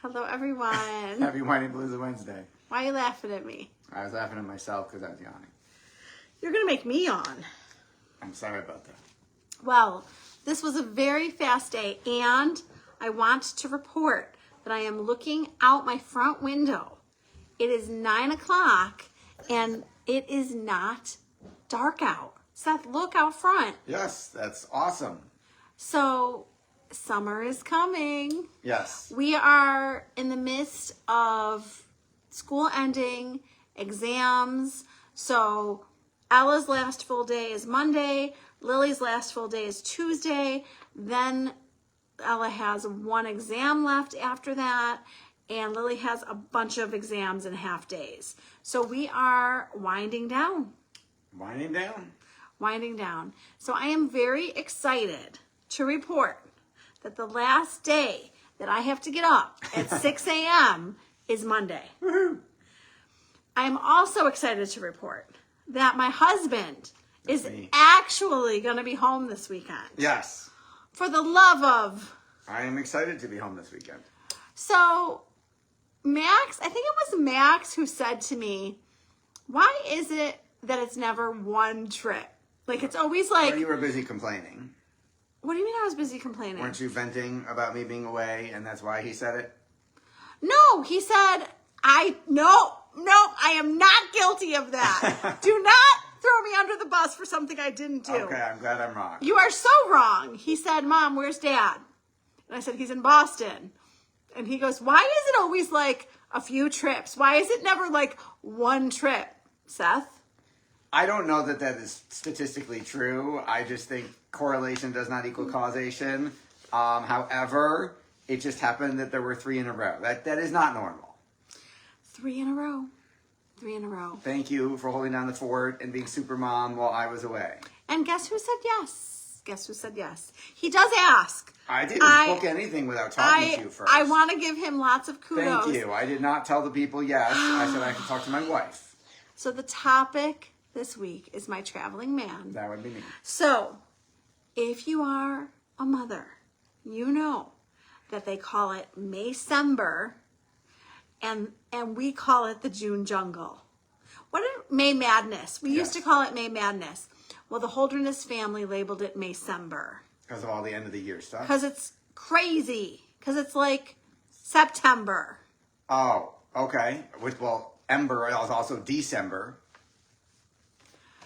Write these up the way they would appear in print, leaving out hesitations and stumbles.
Hello, everyone. Happy Whinypaluza Wednesday. Why are you laughing at me? I was laughing at myself because I was yawning. You're going to make me yawn. I'm sorry about that. Well, this was a very fast day, and I want to report that I am looking out my front window. It is 9 o'clock, and it is not dark out. Seth, look out front. Yes, that's awesome. So, summer is coming. Yes. We are in the midst of school ending, exams. So Ella's last full day is Monday. Lily's last full day is Tuesday. Then Ella has one exam left after that. And Lily has a bunch of exams and half days. So we are winding down. Winding down. Winding down. So I am very excited to report that the last day that I have to get up at 6 a.m. is Monday. Woohoo! I am also excited to report that my husband is me. actually going to be home this weekend. Yes. For the love of... I am excited to be home this weekend. So, Max, I think it was Max who said to me, why is it that it's never one trip? Like, it's always like... Or you were busy complaining. What do you mean I was busy complaining? Weren't you venting about me being away and that's why he said it? No, he said, no, I am not guilty of that. Do not throw me under the bus for something I didn't do. Okay, I'm glad I'm wrong. You are so wrong. He said, Mom, where's Dad? And I said, he's in Boston. And he goes, why is it always like a few trips? Why is it never like one trip? Seth? I don't know that that is statistically true. I just think correlation does not equal causation. However, it just happened that there were 3 in a row. That is not normal. 3 in a row. 3 in a row. Thank you for holding down the fort and being super mom while I was away. And guess who said yes? Guess who said yes? He does ask. I didn't book anything without talking to you first. I want to give him lots of kudos. Thank you. I did not tell the people yes. I said I could talk to my wife. So the topic this week is my traveling man. That would be me. So, if you are a mother, you know that they call it Maycember, and we call it the June jungle. May Madness. We used to call it May Madness. Well, the Holderness family labeled it Maycember. Because of all the end of the year stuff? Because it's crazy. Because it's like September. Oh, okay. Well, Ember is also December.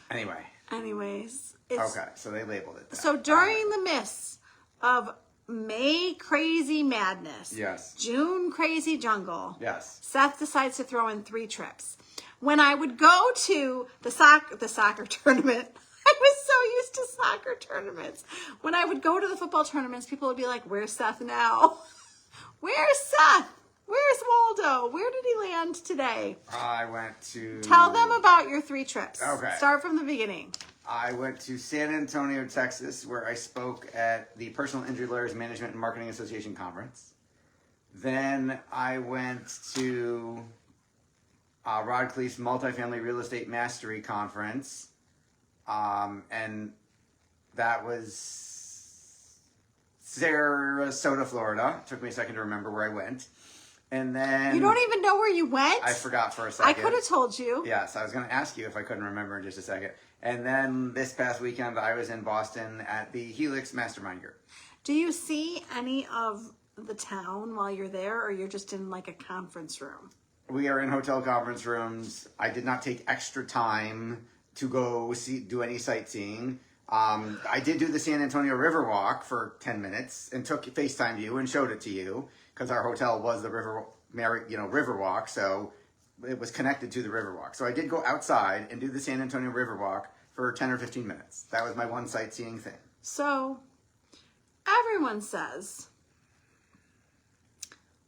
Anyways. Okay, so they labeled it that. So during the midst of May crazy madness, yes, June crazy jungle, yes, Seth decides to throw in 3 trips. When I would go to the soccer tournament, I was so used to soccer tournaments. When I would go to the football tournaments, people would be like, where's Seth now? Where's Seth? Where's Waldo? Where did he land today? I went to... Tell them about your 3 trips. Okay. Start from the beginning. I went to San Antonio, Texas, where I spoke at the Personal Injury Lawyers Management and Marketing Association Conference. Then I went to Rod Cleef's Multifamily Real Estate Mastery Conference. And that was Sarasota, Florida. Took me a second to remember where I went. And then... You don't even know where you went? I forgot for a second. I could have told you. Yes, I was going to ask you if I couldn't remember in just a second. And then this past weekend, I was in Boston at the Helix Mastermind Group. Do you see any of the town while you're there, or you're just in like a conference room? We are in hotel conference rooms. I did not take extra time to go do any sightseeing. I did do the San Antonio River Walk for 10 minutes and FaceTimed you and showed it to you because our hotel was the River Walk, so it was connected to the River Walk. So I did go outside and do the San Antonio River Walk for 10 or 15 minutes. That was my one sightseeing thing. So everyone says,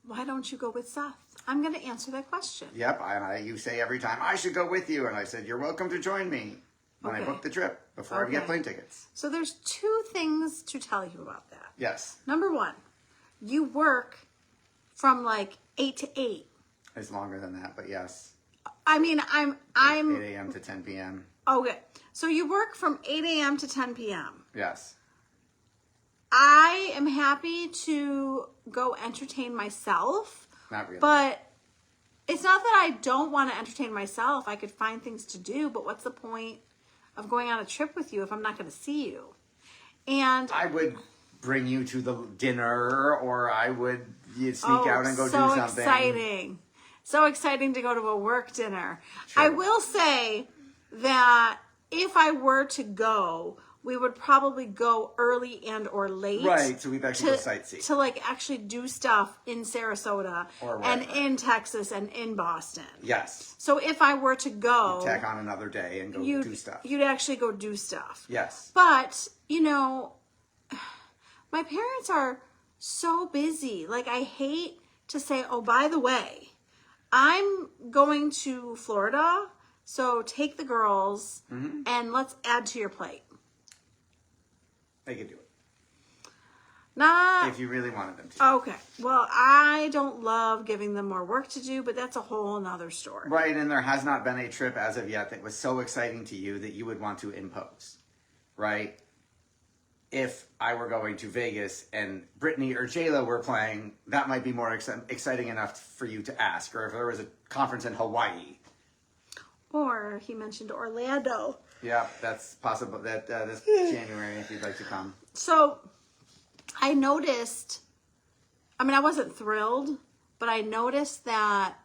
why don't you go with Seth? I'm going to answer that question. Yep, you say every time, I should go with you. And I said, you're welcome to join me when I book the trip before I get plane tickets. So there's 2 things to tell you about that. Yes. Number 1, you work from like 8 to 8. It's longer than that, but yes. I mean, I'm 8 a.m. to 10 p.m. Okay. So you work from 8 a.m. to 10 p.m. Yes. I am happy to go entertain myself Not really. But it's not that I don't want to entertain myself. I could find things to do, but what's the point of going on a trip with you if I'm not going to see you? And I would bring you to the dinner, or you'd sneak out and go do so something. exciting. So exciting to go to a work dinner. True. I will say that if I were to go, we would probably go early and or late. Right, so we'd actually go sightsee. To like actually do stuff in Sarasota Or and wherever. in Texas and in Boston. Yes. So if I were to go, Tack on another day and go do stuff. You'd actually go do stuff. Yes. But, you know, my parents are so busy. Like, I hate to say, oh, by the way, I'm going to Florida, so take the girls and let's add to your plate. They could do it. Not if you really wanted them to. okay. Well, I don't love giving them more work to do, but that's a whole nother story. Right, and there has not been a trip as of yet that was so exciting to you that you would want to impose, right? If I were going to Vegas and Britney or J-Lo were playing, that might be more exciting enough for you to ask. Or if there was a conference in Hawaii. Or he mentioned Orlando. Yeah, that's possible. That this January, if you'd like to come. So I noticed, I mean, I wasn't thrilled, but I noticed that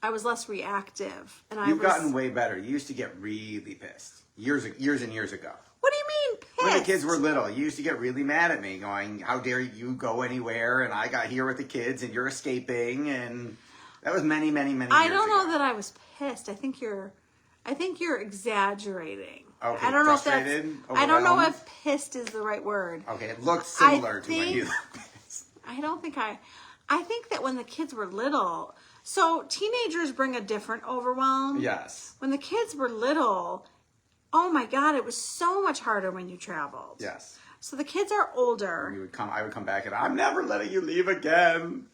I was less reactive. And You've gotten way better. You used to get really pissed years and years ago. What do you mean pissed? When the kids were little, you used to get really mad at me, going, "How dare you go anywhere?" And I got here with the kids, and you're escaping, and that was many years ago. I don't know that I was pissed. I think you're exaggerating. Okay, I don't know frustrated, if that's. I don't know overwhelmed? if pissed is the right word. Okay, it looked similar to when you were pissed. I think that when the kids were little, so teenagers bring a different overwhelm. Yes. When the kids were little, oh my God, it was so much harder when you traveled. Yes. So the kids are older. I would come back and I'm never letting you leave again.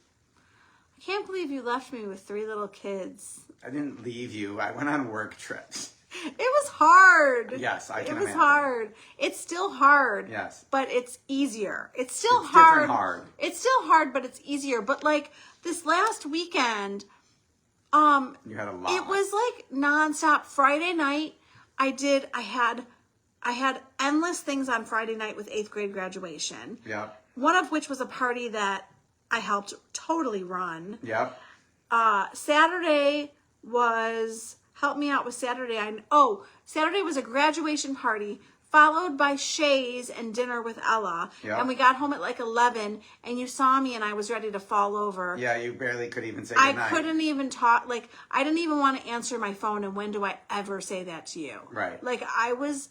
I can't believe you left me with 3 little kids. I didn't leave you. I went on work trips. It was hard. Yes, I can It was imagine. hard. It's still hard. Yes. But it's easier. It's still It's hard. different hard. It's still hard, but it's easier. But like this last weekend, You had a lot. it was like nonstop. Friday night, I had endless things on Friday night with 8th grade graduation. Yep. One of which was a party that I helped totally run. Yep. Saturday was, help me out with Saturday. Saturday was a graduation party followed by Shays and dinner with Ella. Yep. And we got home at like 11 and you saw me and I was ready to fall over. Yeah, you barely could even say I goodnight. couldn't even talk. Like, I didn't even want to answer my phone. And when do I ever say that to you? Right. Like, I was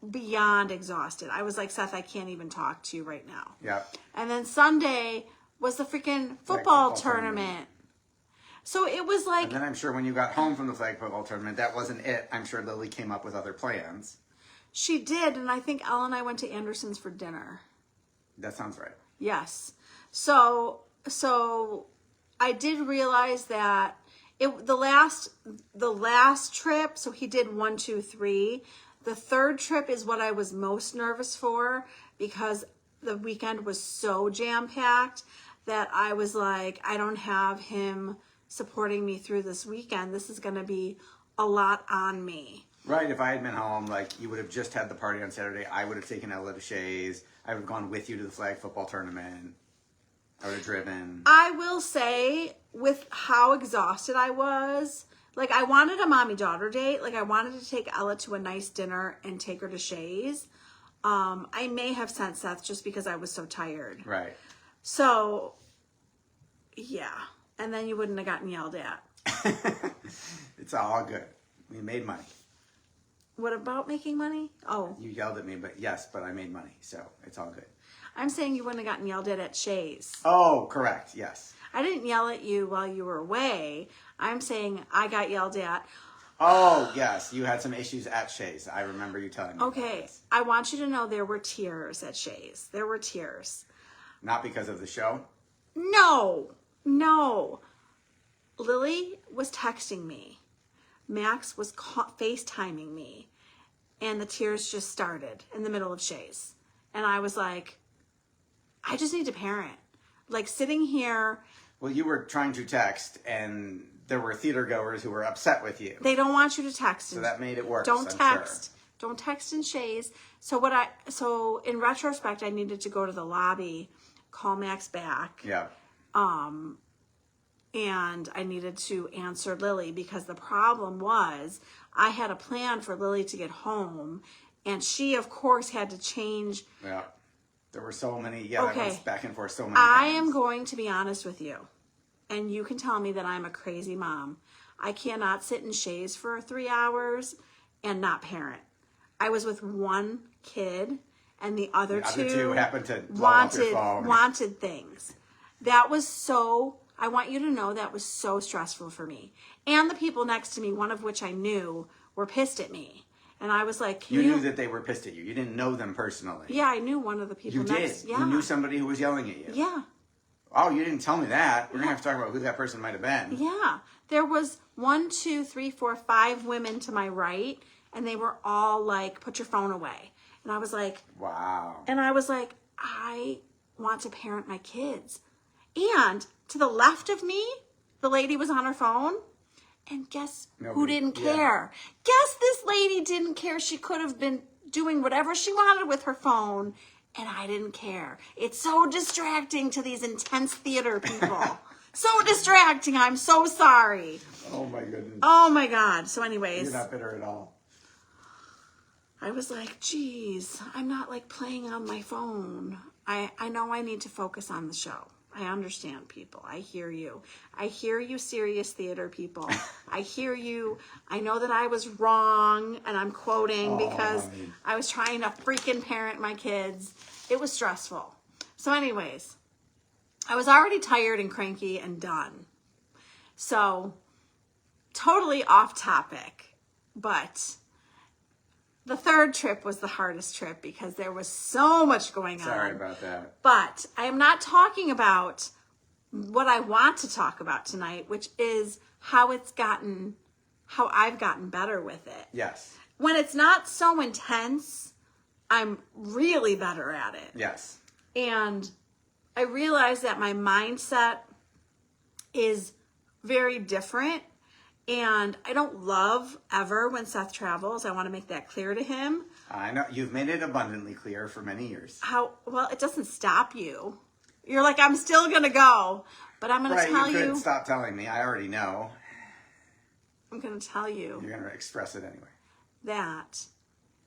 beyond exhausted. I was like, Seth, I can't even talk to you right now. Yep. And then Sunday was the freaking football tournament. So it was like, And then I'm sure when you got home from the flag football tournament, that wasn't it. I'm sure Lily came up with other plans. she did. And I think Ella and I went to Anderson's for dinner. That sounds right. Yes. So I did realize that the last trip, so he did 1, 2, 3. The third trip is what I was most nervous for because the weekend was so jam-packed that I was like, I don't have him supporting me through this weekend. This is going to be a lot on me. Right, if I had been home, like, you would have just had the party on Saturday. I would have taken Ella to Shays. I would have gone with you to the flag football tournament. I would have driven. I will say, with how exhausted I was, like, I wanted a mommy-daughter date. Like, I wanted to take Ella to a nice dinner and take her to Shays. I may have sent Seth just because I was so tired. Right. So, yeah. And then you wouldn't have gotten yelled at. It's all good. We made money. What about making money? Oh, You yelled at me, but I made money, so it's all good. I'm saying you wouldn't have gotten yelled at Shays. Oh, correct, yes. I didn't yell at you while you were away. I'm saying I got yelled at. Oh, yes, you had some issues at Shays. I remember you telling me about Okay, this. I want you to know there were tears at Shays. There were tears. Not because of the show? No. Lily was texting me. Max was FaceTiming me. And the tears just started in the middle of Shays. And I was like, I just need to parent. Like, sitting here Well, you were trying to text, and there were theater goers who were upset with you. They don't want you to text. So that made it worse. Don't I'm text. Sure. Don't text in shays. So in retrospect, I needed to go to the lobby, call Max back. Yeah. And I needed to answer Lily because the problem was I had a plan for Lily to get home, and she, of course, had to change. Yeah. There were so many. Yeah, Okay. that was back and forth so many I times. am going to be honest with you, and you can tell me that I'm a crazy mom. I cannot sit in shays for 3 hours and not parent. I was with one kid, and the other two happened to blow up your phone. wanted things. That was so. I want you to know that was so stressful for me. And the people next to me, one of which I knew, were pissed at me. And I was like, You knew that they were pissed at you. You didn't know them personally. Yeah, I knew one of the people You next. did. Yeah. You knew somebody who was yelling at you. Yeah. Oh, you didn't tell me that. We're going to have to talk about who that person might have been. Yeah. There was 1, 2, 3, 4, 5 women to my right, and they were all like, put your phone away. And I was like, wow. And I was like, I want to parent my kids. And to the left of me, the lady was on her phone. And guess who didn't care? Guess this lady didn't care. She could have been doing whatever she wanted with her phone. And I didn't care. It's so distracting to these intense theater people. So distracting. I'm so sorry. Oh, my goodness. Oh, my God. So anyways. You're not bitter at all. I was like, geez, I'm not like playing on my phone. I know I need to focus on the show. I understand, people. I hear you. I hear you, serious theater people. I hear you. I know that I was wrong, and I'm quoting because I was trying to freaking parent my kids. It was stressful. So anyways, I was already tired and cranky and done. So totally off topic, but the third trip was the hardest trip because there was so much going on. Sorry about that. But I am not talking about what I want to talk about tonight, which is how I've gotten better with it. Yes. When it's not so intense, I'm really better at it. Yes. And I realize that my mindset is very different. And I don't love ever when Seth travels. I want to make that clear to him. I know. You've made it abundantly clear for many years. Well, it doesn't stop you. You're like, I'm still going to go. But I'm going to tell you. You couldn't stop telling me. I already know. I'm going to tell you. You're going to express it anyway. That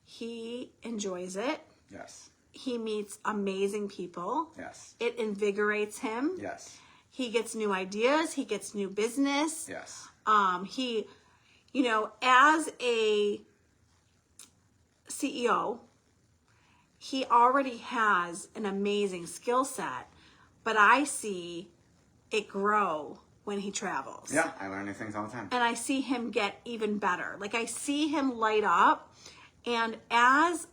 he enjoys it. Yes. He meets amazing people. Yes. It invigorates him. Yes. He gets new ideas. He gets new business. Yes. He, as a CEO, he already has an amazing skill set, but I see it grow when he travels. Yeah, I learn new things all the time. And I see him get even better. Like I see him light up. And as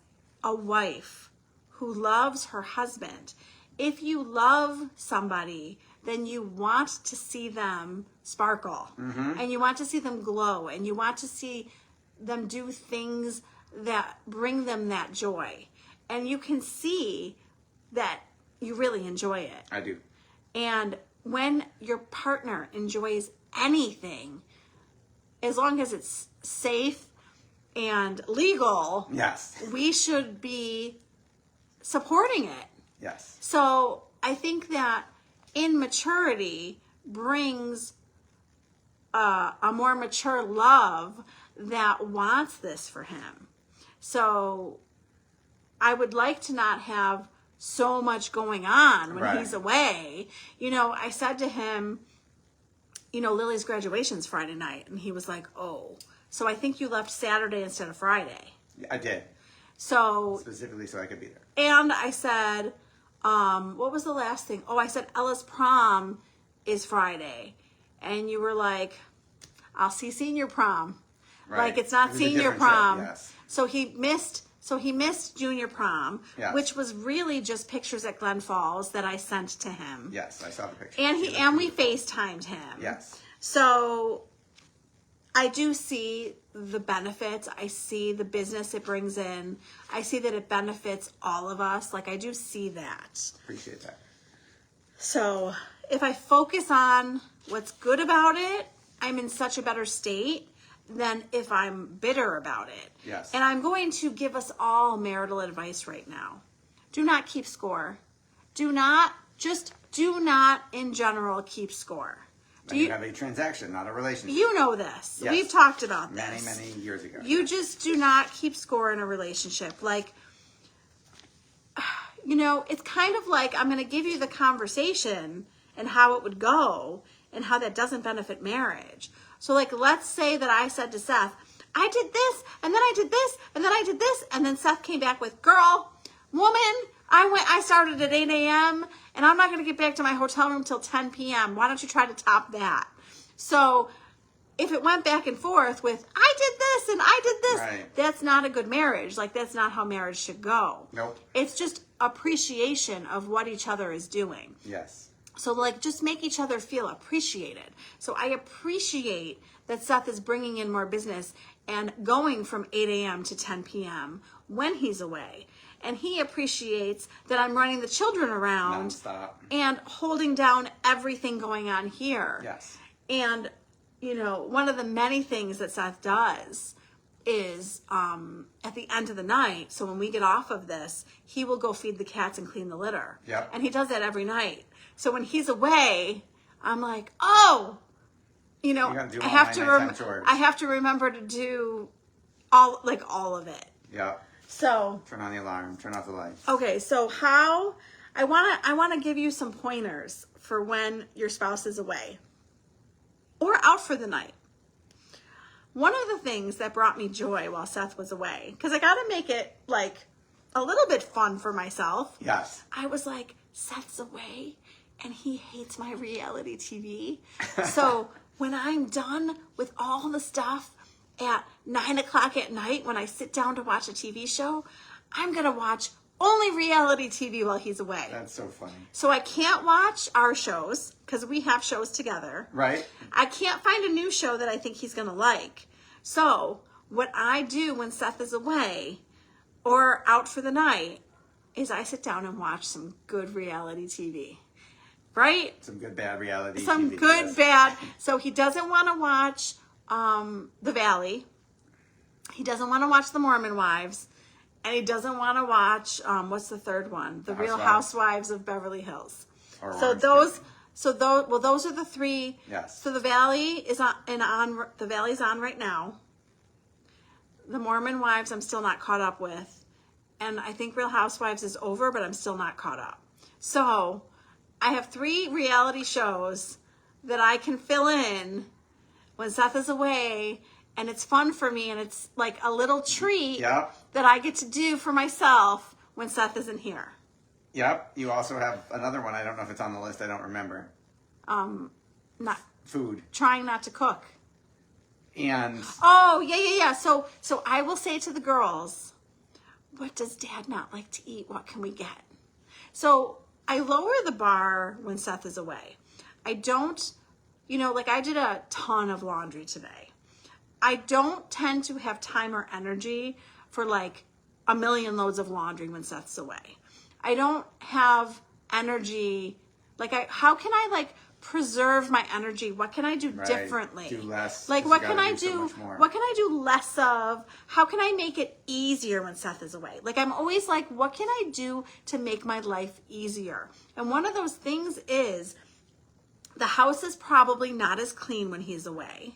a wife who loves her husband, if you love somebody, then you want to see them sparkle. Mm-hmm. And you want to see them glow. And you want to see them do things that bring them that joy. And you can see that you really enjoy it. I do. And when your partner enjoys anything, as long as it's safe and legal, yes, we should be supporting it. Yes. So I think that immaturity brings a more mature love that wants this for him. So I would like to not have so much going on when he's away. I said to him, Lily's graduation's Friday night. And he was like, oh, so I think you left Saturday instead of Friday. I did. So specifically so I could be there. And I said, what was the last thing? Oh, I said Ella's prom is Friday. And you were like, I'll see senior prom. Right. Like it's not It was senior a prom. trip, yes. So he missed junior prom, yes. which was really just pictures at Glen Falls that I sent to him. Yes, I saw the picture. And we FaceTimed him. Yes. So I do see the benefits. I see the business it brings in. I see that it benefits all of us. Like I do see that. Appreciate that. So if I focus on what's good about it, I'm in such a better state than if I'm bitter about it. Yes. And I'm going to give us all marital advice right now. Do not keep score. Do not in general keep score. You have a transaction, not a relationship. You know this. Yes. We've talked about this. Many years ago. You just do not keep score in a relationship. Like, it's kind of like I'm going to give you the conversation and how it would go and how that doesn't benefit marriage. So, like, let's say that I said to Seth, I did this, and then I did this, and then I did this, and then Seth came back with, girl, woman, I started at 8 a.m., and I'm not going to get back to my hotel room till 10 p.m. Why don't you try to top that? So if it went back and forth with, I did this and I did this, right. That's not a good marriage. Like, that's not how marriage should go. Nope. It's just appreciation of what each other is doing. Yes. So, like, just make each other feel appreciated. So I appreciate that Seth is bringing in more business and going from 8 a.m. to 10 p.m. when he's away. And he appreciates that I'm running the children around non-stop and holding down everything going on here. Yes. And, one of the many things that Seth does is at the end of the night, so when we get off of this, he will go feed the cats and clean the litter. Yep. And he does that every night. So when he's away, I'm like, oh, I have to remember to do all of it. Yeah. So turn on the alarm, turn off the lights. Okay, so how I want to give you some pointers for when your spouse is away or out for the night. One of the things that brought me joy while Seth was away, because I got to make it like a little bit fun for myself. Yes. I was like, Seth's away and he hates my reality TV. So when I'm done with all the stuff at 9 o'clock at night, when I sit down to watch a TV show, I'm going to watch only reality TV while he's away. That's so funny. So I can't watch our shows because we have shows together. Right. I can't find a new show that I think he's going to like. So what I do when Seth is away or out for the night is I sit down and watch some good reality TV. Right? Some good, bad reality Some TV. good, bad. So he doesn't want to watch The Valley. He doesn't want to watch The Mormon Wives. And he doesn't want to watch, what's the third one? The Real Housewives of Beverly Hills. Those are the three. Yes. So The Valley is The Valley's on right now. The Mormon Wives I'm still not caught up with. And I think Real Housewives is over, but I'm still not caught up. So I have 3 reality shows that I can fill in when Seth is away, and it's fun for me, and it's like a little treat that I get to do for myself when Seth isn't here. Yep. You also have another one. I don't know if it's on the list. I don't remember. Not food. Trying not to cook. And yeah. So I will say to the girls, what does Dad not like to eat? What can we get? So I lower the bar when Seth is away. I don't, I did a ton of laundry today. I don't tend to have time or energy for like a million loads of laundry when Seth's away. I don't have energy. How can I preserve my energy? What can I do differently? Do less. What can I do? What can I do less of? How can I make it easier when Seth is away? I'm always like, what can I do to make my life easier? And one of those things is the house is probably not as clean when he's away.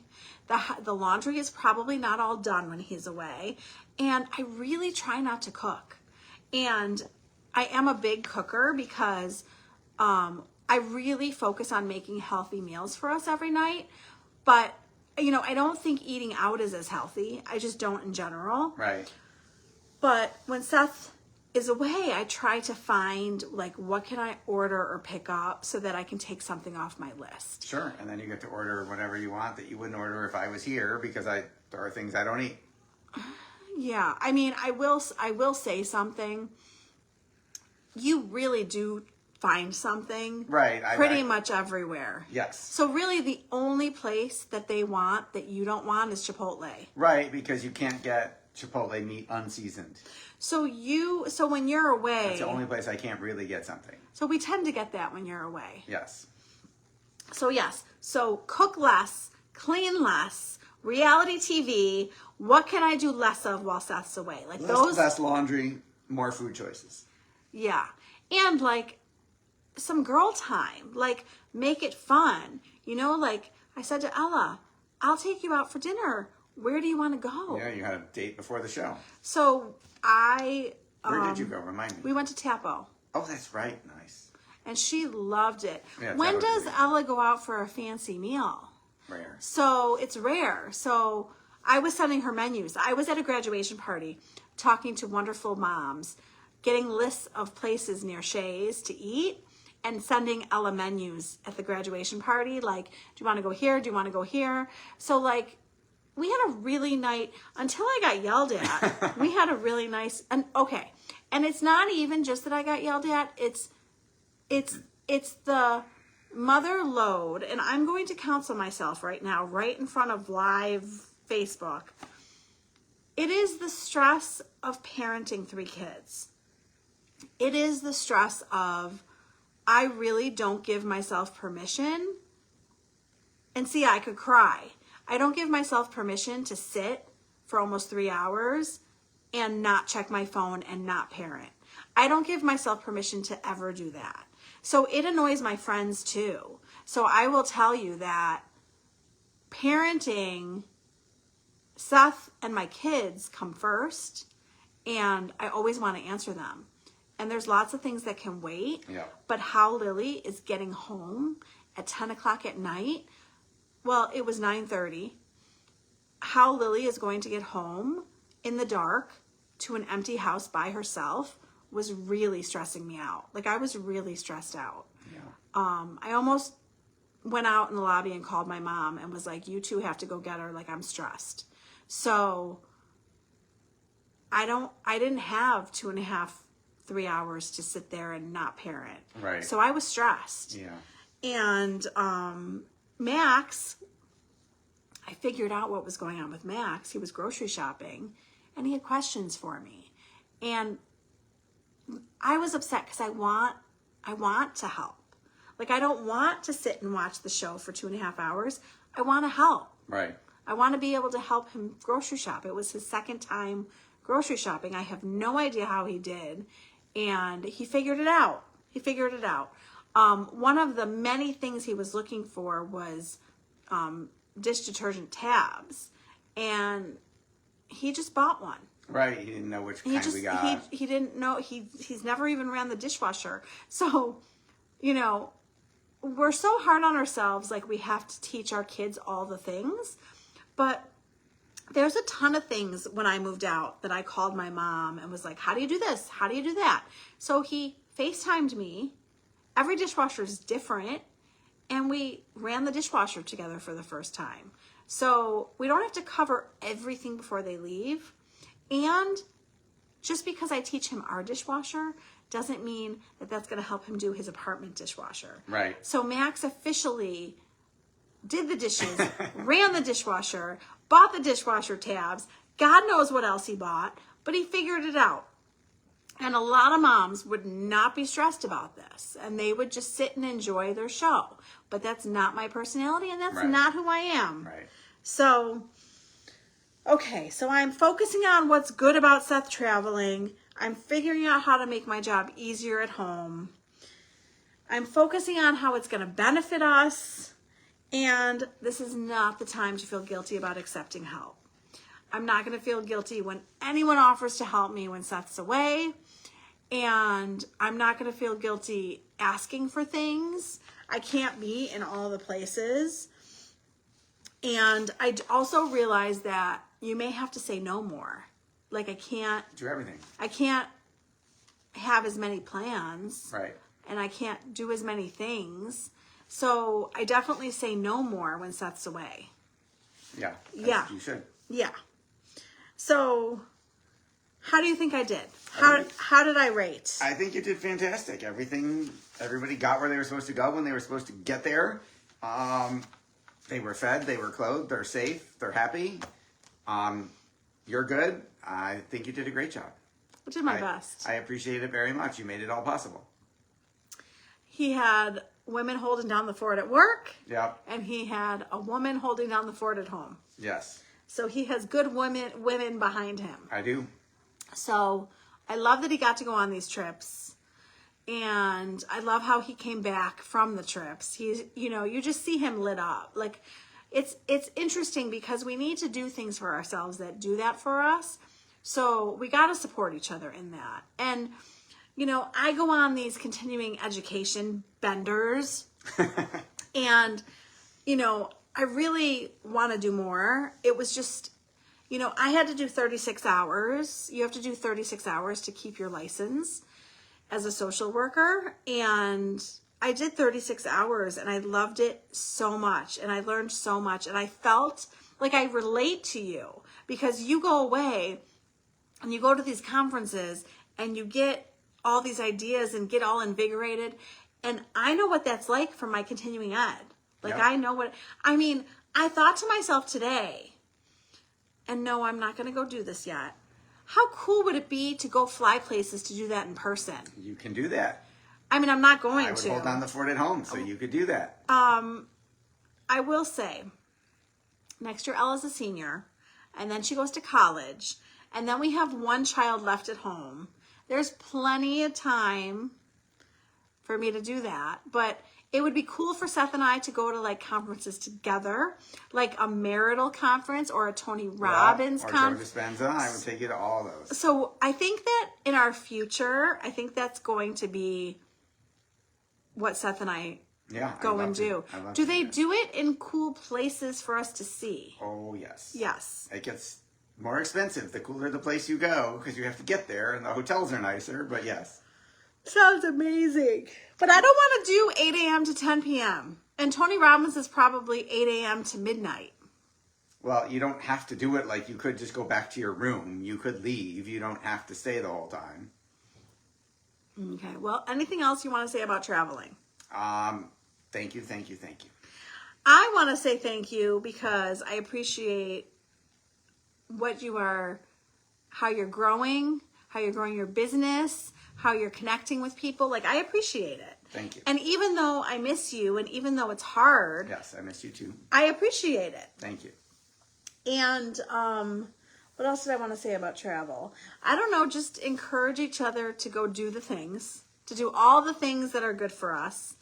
The laundry is probably not all done when he's away. And I really try not to cook. And I am a big cooker because I really focus on making healthy meals for us every night. But, I don't think eating out is as healthy. I just don't in general. Right. But when Seth is away, I try to find what can I order or pick up so that I can take something off my list. Sure. And then you get to order whatever you want that you wouldn't order if I was here, because there are things I don't eat. Yeah. I mean, I will say something. You really do find something pretty much everywhere. Yes. So really the only place that they want that you don't want is Chipotle. Right, because you can't get Chipotle meat unseasoned. So when you're away, that's the only place I can't really get something. So we tend to get that when you're away. Yes. So yes, so cook less, clean less, reality TV. What can I do less of while Seth's away? Like less laundry, more food choices. Yeah. And like some girl time, like make it fun. You know, like I said to Ella, I'll take you out for dinner. Where do you want to go? Yeah, you had a date before the show. So Where did you go? Remind me. We went to Tapo. Oh, that's right. Nice. And she loved it. Yeah, when Tapo's does great. Ella go out for a fancy meal? Rare. So it's rare. So I was sending her menus. I was at a graduation party talking to wonderful moms, getting lists of places near Shay's to eat and sending Ella menus at the graduation party. Like, do you want to go here? Do you want to go here? So like, we had a really nice, until I got yelled at, we had a really nice, and okay. And it's not even just that I got yelled at. It's the mother load, and I'm going to counsel myself right now, right in front of live Facebook. It is the stress of parenting 3 kids. It is the stress of, I really don't give myself permission. And see, I could cry. I don't give myself permission to sit for almost 3 hours and not check my phone and not parent. I don't give myself permission to ever do that. So it annoys my friends too. So I will tell you that parenting, Seth and my kids come first, and I always want to answer them. And there's lots of things that can wait. Yeah. But how Lily is getting home at 10 o'clock at night, well, it was 9:30. How Lily is going to get home in the dark to an empty house by herself was really stressing me out. Like, I was really stressed out. Yeah. I almost went out in the lobby and called my mom and was like, you two have to go get her. Like, I'm stressed. So I didn't have 2.5, 3 hours to sit there and not parent. Right. So I was stressed. Yeah. And Max, I figured out what was going on with Max. He was grocery shopping and he had questions for me. And I was upset because I want to help. Like, I don't want to sit and watch the show for 2.5 hours. I want to help. Right. I want to be able to help him grocery shop. It was his second time grocery shopping. I have no idea how he did. And he figured it out. One of the many things he was looking for was dish detergent tabs. And he just bought one. Right. He didn't know which kind we got. He didn't know. He's never even ran the dishwasher. So, you know, we're so hard on ourselves. Like, we have to teach our kids all the things. But there's a ton of things when I moved out that I called my mom and was like, how do you do this? How do you do that? So he FaceTimed me. Every dishwasher is different. And we ran the dishwasher together for the first time. So we don't have to cover everything before they leave. And just because I teach him our dishwasher doesn't mean that that's going to help him do his apartment dishwasher. Right. So Max officially did the dishes, ran the dishwasher, bought the dishwasher tabs. God knows what else he bought, but he figured it out. And a lot of moms would not be stressed about this, and they would just sit and enjoy their show. But that's not my personality, and that's Right. not who I am. Right. So, okay, so I'm focusing on what's good about Seth traveling. I'm figuring out how to make my job easier at home. I'm focusing on how it's going to benefit us. And this is not the time to feel guilty about accepting help. I'm not going to feel guilty when anyone offers to help me when Seth's away. And I'm not going to feel guilty asking for things. I can't be in all the places. And I also realize that you may have to say no more. Like, I can't Do everything. I can't have as many plans. Right. And I can't do as many things. So I definitely say no more when Seth's away. Yeah. Yeah. You should. Yeah. So how do you think I did? How did I rate? I think you did fantastic. Everybody got where they were supposed to go when they were supposed to get there. They were fed, they were clothed, they're safe, they're happy. You're good. I think you did a great job. I did my best. I appreciate it very much. You made it all possible. He had women holding down the fort at work. Yep. And he had a woman holding down the fort at home. Yes. So he has good women behind him. I do. So I love that he got to go on these trips. And I love how he came back from the trips. He's, you just see him lit up. Like, it's interesting because we need to do things for ourselves that do that for us. So we got to support each other in that. And, I go on these continuing education benders and, I really want to do more. It was just, I had to do 36 hours. You have to do 36 hours to keep your license as a social worker. And I did 36 hours and I loved it so much. And I learned so much. And I felt like I relate to you because you go away and you go to these conferences and you get all these ideas and get all invigorated. And I know what that's like from my continuing ed. Like, Yep. I know I thought to myself today, and no, I'm not going to go do this yet. How cool would it be to go fly places to do that in person? You can do that. I mean, I'm not going I would to. hold down the fort at home, so you could do that. I will say, next year Ella's a senior, and then she goes to college, and then we have one child left at home. There's plenty of time for me to do that, but it would be cool for Seth and I to go to like conferences together, like a marital conference or a Tony Robbins or conference. Joe Dispenza. I would take you to all those. So I think that in our future, I think that's going to be what Seth and I go and do. Do they do it in cool places for us to see? Oh, yes. Yes. It gets more expensive the cooler the place you go because you have to get there and the hotels are nicer, but yes. Sounds amazing. But I don't want to do 8 a.m. to 10 p.m. And Tony Robbins is probably 8 a.m. to midnight. Well, you don't have to do it like you could just go back to your room. You could leave. You don't have to stay the whole time. Okay. Well, anything else you want to say about traveling? Thank you. I want to say thank you because I appreciate what you are, how you're growing your business, how you're connecting with people. Like, I appreciate it. Thank you. And even though I miss you and even though it's hard. Yes, I miss you too. I appreciate it. Thank you. And what else did I want to say about travel? I don't know, just encourage each other to go do the things, to do all the things that are good for us.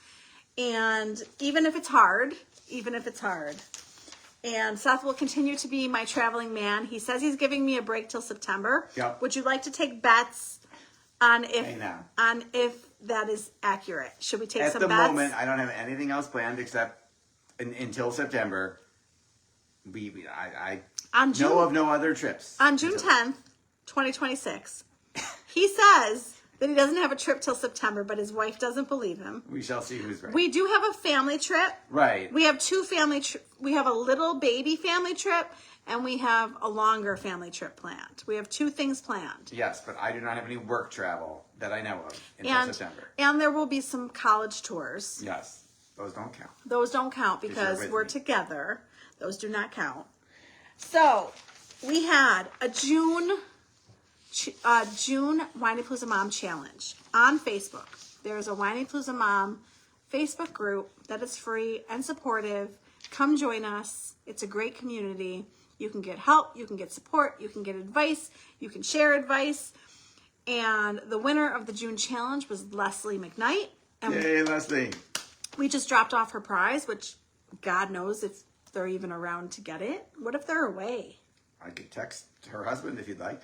And even if it's hard. And Seth will continue to be my traveling man. He says he's giving me a break till September. Yep. Would you like to take bets on if Hey, now. on if that is accurate? Should we take At some the bets? moment, I don't have anything else planned except until September. I On June, know of no other trips. on June 10th, 2026, he says that he doesn't have a trip till September, but his wife doesn't believe him. We shall see who's right. We do have a family trip. Right. We have two family we have a little baby family trip and we have a longer family trip planned. We have two things planned. Yes, but I do not have any work travel that I know of until September. And there will be some college tours. Yes, those don't count. Those don't count because with we're me. together. Those do not count. So we had a June Whinypaluza Mom Challenge on Facebook. There's a Whinypaluza Mom Facebook group that is free and supportive. Come join us. It's a great community. You can get help, you can get support, you can get advice, you can share advice. And the winner of the June challenge was Leslie McKnight. And Yay, Leslie. we just dropped off her prize, which God knows if they're even around to get it. What if they're away? I could text her husband if you'd like.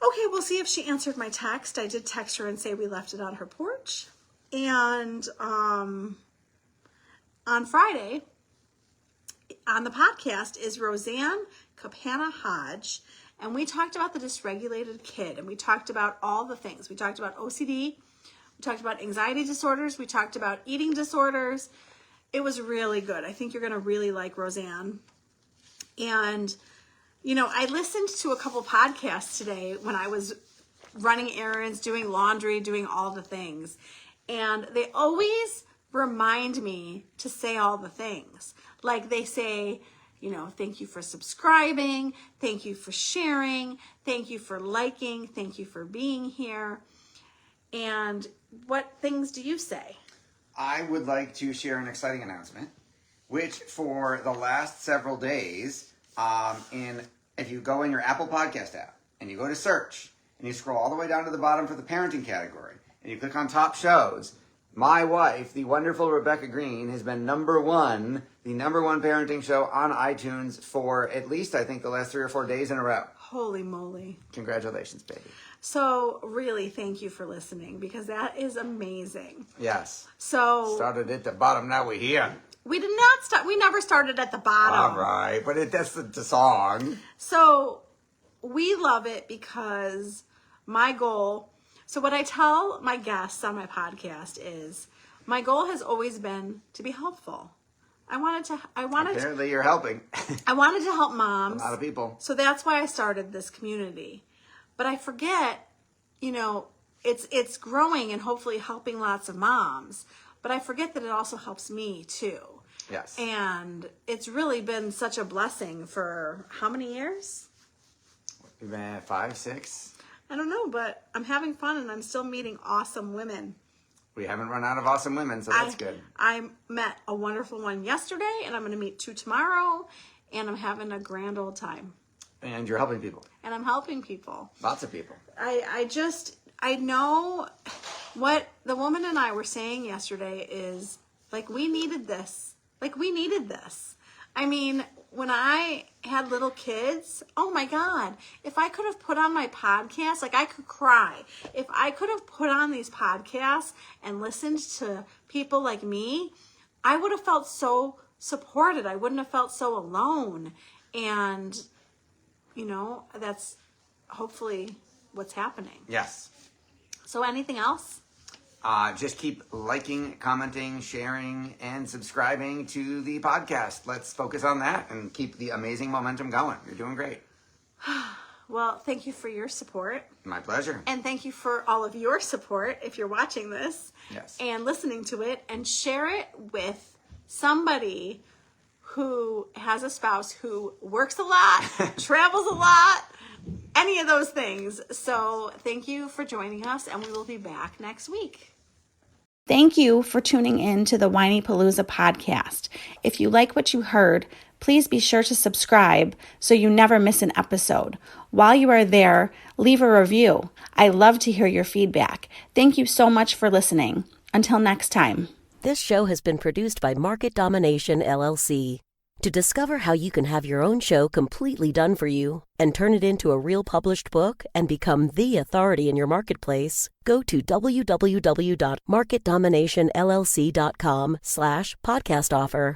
Okay, we'll see if she answered my text. I did text her and say we left it on her porch. And on Friday, on the podcast is Roseanne Kapana Hodge. And we talked about the dysregulated kid. And we talked about all the things. We talked about OCD. We talked about anxiety disorders. We talked about eating disorders. It was really good. I think you're going to really like Roseanne. And I listened to a couple podcasts today when I was running errands, doing laundry, doing all the things. And they always remind me to say all the things. Like they say, thank you for subscribing. Thank you for sharing. Thank you for liking. Thank you for being here. And what things do you say? I would like to share an exciting announcement, which for the last several days, if you go in your Apple Podcast app and you go to search and you scroll all the way down to the bottom for the parenting category and you click on top shows, my wife, the wonderful Rebecca Greene, has been the number one parenting show on iTunes for at least, I think, the last 3 or 4 days in a row. Holy moly. Congratulations, baby. So really, thank you for listening, because that is amazing. Yes. So started at the bottom, now we're here. We did not start. We never started at the bottom. All right, but that's the song. So we love it because my goal. So what I tell my guests on my podcast is, my goal has always been to be helpful. I wanted. Apparently, you're helping. I wanted to help moms. A lot of people. So that's why I started this community. But I forget, it's growing and hopefully helping lots of moms. But I forget that it also helps me too. Yes. And it's really been such a blessing for how many years? We've been at 5, 6. I don't know, but I'm having fun and I'm still meeting awesome women. We haven't run out of awesome women, so that's good. I met a wonderful one yesterday, and I'm going to meet 2 tomorrow, and I'm having a grand old time. And you're helping people. And I'm helping people. Lots of people. I know what the woman and I were saying yesterday is, we needed this. We needed this. I mean, when I had little kids, oh my God, if I could have put on my podcast, I could cry. If I could have put on these podcasts and listened to people like me, I would have felt so supported. I wouldn't have felt so alone. And, that's hopefully what's happening. Yes. So anything else? Just keep liking, commenting, sharing, and subscribing to the podcast. Let's focus on that and keep the amazing momentum going. You're doing great. Well, thank you for your support. My pleasure. And thank you for all of your support if you're watching this. Yes. And listening to it, and share it with somebody who has a spouse who works a lot, travels a lot, any of those things. So thank you for joining us, and we will be back next week. Thank you for tuning in to the Whinypaluza podcast. If you like what you heard, please be sure to subscribe so you never miss an episode. While you are there, leave a review. I love to hear your feedback. Thank you so much for listening. Until next time. This show has been produced by Market Domination, LLC. To discover how you can have your own show completely done for you and turn it into a real published book and become the authority in your marketplace, go to www.marketdominationllc.com/podcast offer.